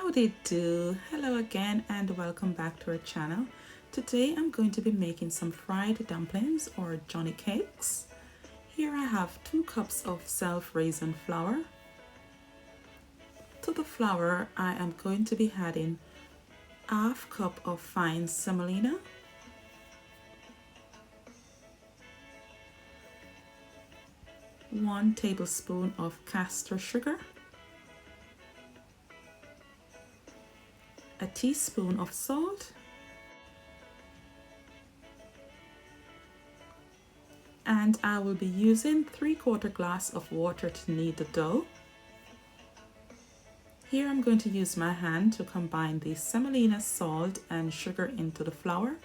How they do? Hello again and welcome back to our channel. Today I'm going to be making some fried dumplings or Johnny cakes. Here I have 2 cups of self-raising flour. To the flour I am going to be adding ½ cup of fine semolina, 1 tablespoon of caster sugar, a teaspoon of salt, and I will be using 3/4 glass of water to knead the dough. Here I'm going to use my hand to combine the semolina, salt and sugar into the flour.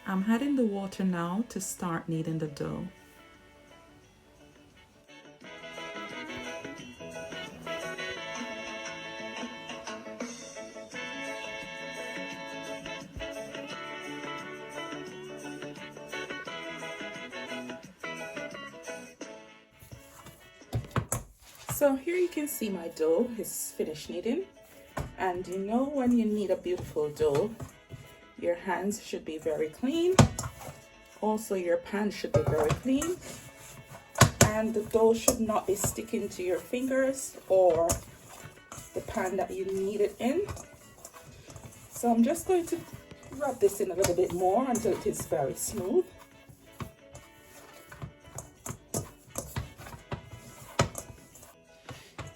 I'm adding the water now to start kneading the dough. So here you can see my dough is finished kneading, and you know when you knead a beautiful dough, your hands should be very clean. Also your pan should be very clean, and the dough should not be sticking to your fingers or the pan that you knead it in. So I'm just going to rub this in a little bit more until it is very smooth.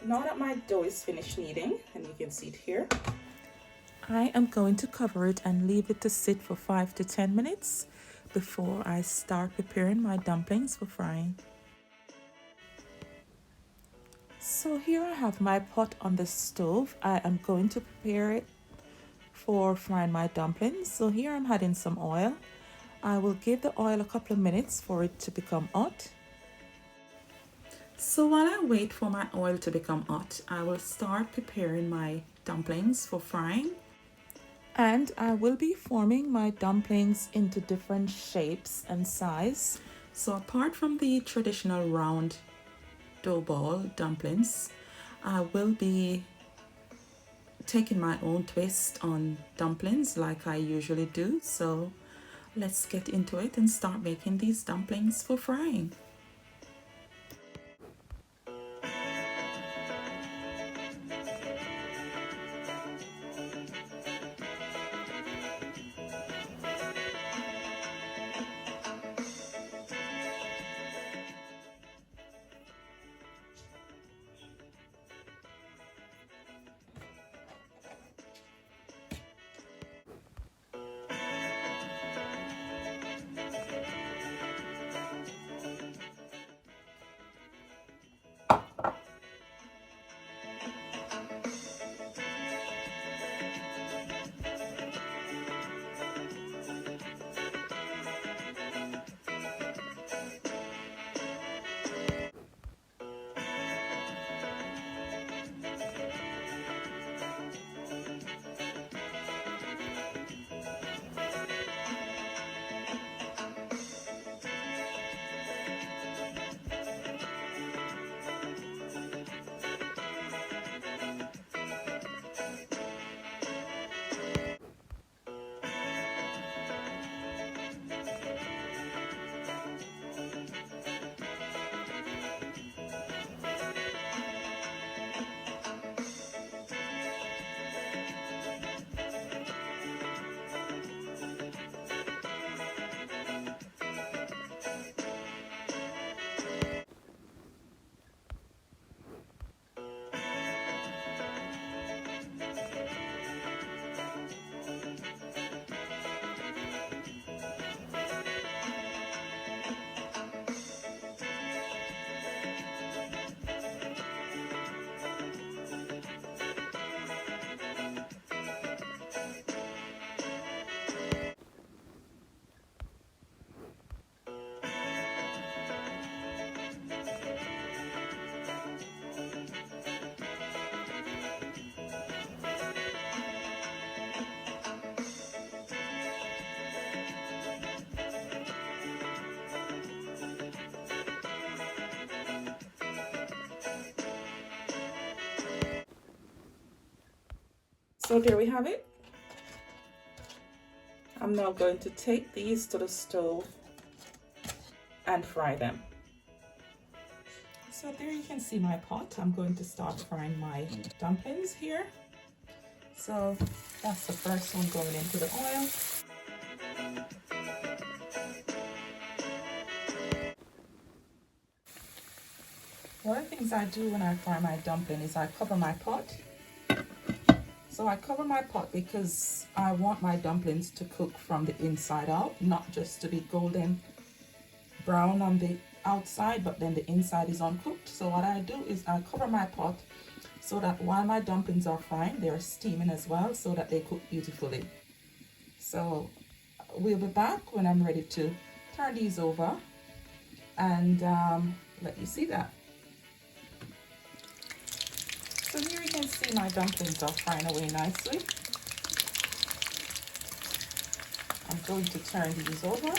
Now that my dough is finished kneading, and you can see it here, I am going to cover it and leave it to sit for 5 to 10 minutes before I start preparing my dumplings for frying. So here I have my pot on the stove. I am going to prepare it for frying my dumplings. So here I'm adding some oil. I will give the oil a couple of minutes for it to become hot. So while I wait for my oil to become hot, I will start preparing my dumplings for frying. And I will be forming my dumplings into different shapes and size. So apart from the traditional round dough ball dumplings, I will be taking my own twist on dumplings like I usually do. So let's get into it and start making these dumplings for frying. So there we have it. I'm now going to take these to the stove and fry them. So there you can see my pot. I'm going to start frying my dumplings here. So that's the first one going into the oil. One of the things I do when I fry my dumpling is I cover my pot. So I cover my pot because I want my dumplings to cook from the inside out, not just to be golden brown on the outside, but then the inside is uncooked. So what I do is I cover my pot so that while my dumplings are frying, they're steaming as well, so that they cook beautifully. So we'll be back when I'm ready to turn these over and let you see that. So here you can see my dumplings are frying away nicely. I'm going to turn these over.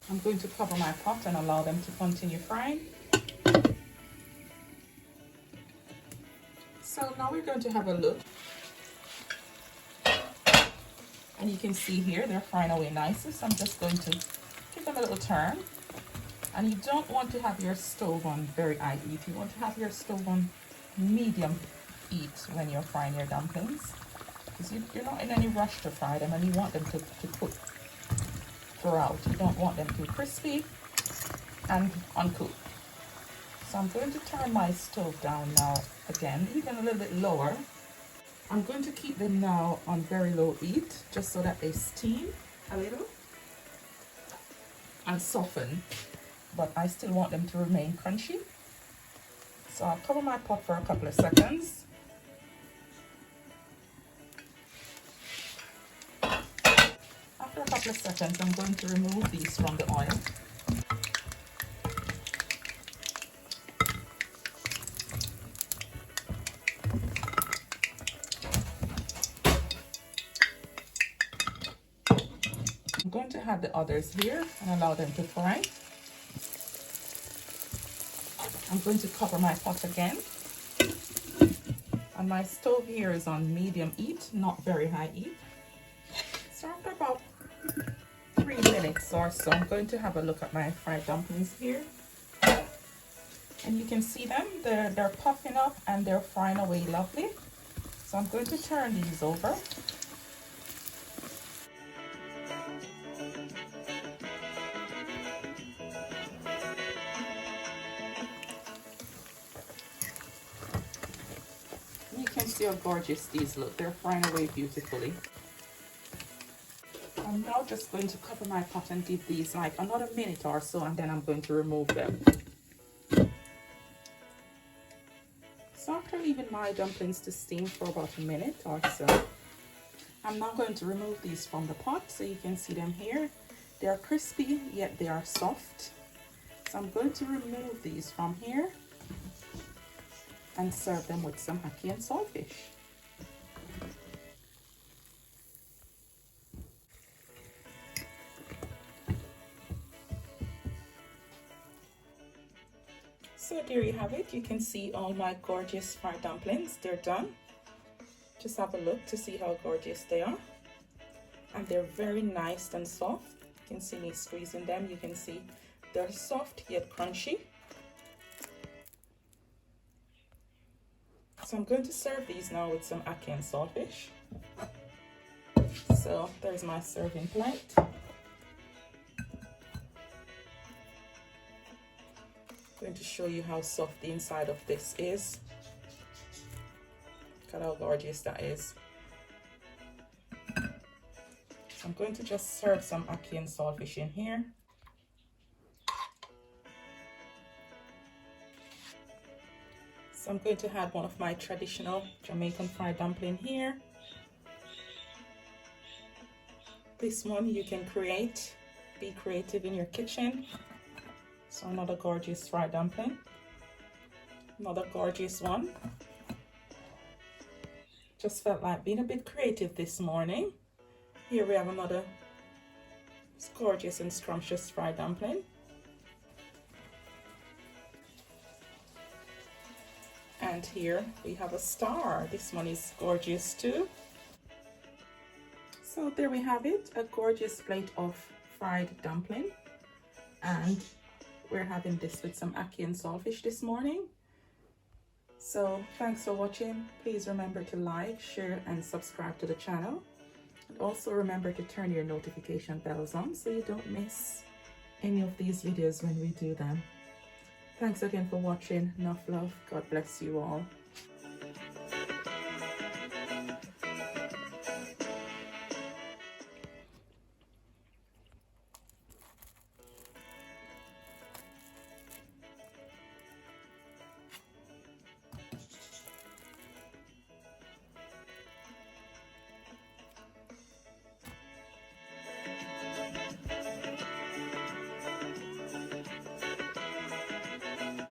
I'm going to cover my pot and allow them to continue frying. So now we're going to have a look. And you can see here they're frying away nicely. So I'm just going to give them a little turn. And you don't want to have your stove on very high heat. You want to have your stove on medium heat when you're frying your dumplings. Because you're not in any rush to fry them, and you want them to cook throughout. You don't want them too crispy and uncooked. So I'm going to turn my stove down now again, even a little bit lower. I'm going to keep them now on very low heat, just so that they steam a little and soften, but I still want them to remain crunchy. So I'll cover my pot for a couple of seconds. After a couple of seconds, I'm going to remove these from the oil. I'm going to have the others here and allow them to fry. I'm going to cover my pot again. And my stove here is on medium heat, not very high heat. So after about 3 minutes or so, I'm going to have a look at my fried dumplings here. And you can see them, they're puffing up and they're frying away lovely. So I'm going to turn these over. You can see how gorgeous these look. They're frying away beautifully. I'm now just going to cover my pot and give these like another minute or so, and then I'm going to remove them. So after leaving my dumplings to steam for about a minute or so, I'm now going to remove these from the pot. So you can see them here. They are crispy, yet they are soft. So I'm going to remove these from here and serve them with some ackee and saltfish. So there you have it. You can see all my gorgeous fried dumplings. They're done. Just have a look to see how gorgeous they are. And they're very nice and soft. You can see me squeezing them. You can see they're soft yet crunchy. So I'm going to serve these now with some ackee and saltfish. So there's my serving plate. Going to show you how soft the inside of this is. Look at how gorgeous that is. So I'm going to just serve some ackee and saltfish in here. So I'm going to add one of my traditional Jamaican fried dumpling here. This one you can create, be creative in your kitchen. So another gorgeous fried dumpling, another gorgeous one. Just felt like being a bit creative this morning. Here we have another gorgeous and scrumptious fried dumpling. And here we have a star. This one is gorgeous too. So there we have it, a gorgeous plate of fried dumpling. And we're having this with some ackee and saltfish this morning. So thanks for watching. Please remember to like, share and subscribe to the channel. And also remember to turn your notification bells on so you don't miss any of these videos when we do them. Thanks again for watching. Enough love. God bless you all.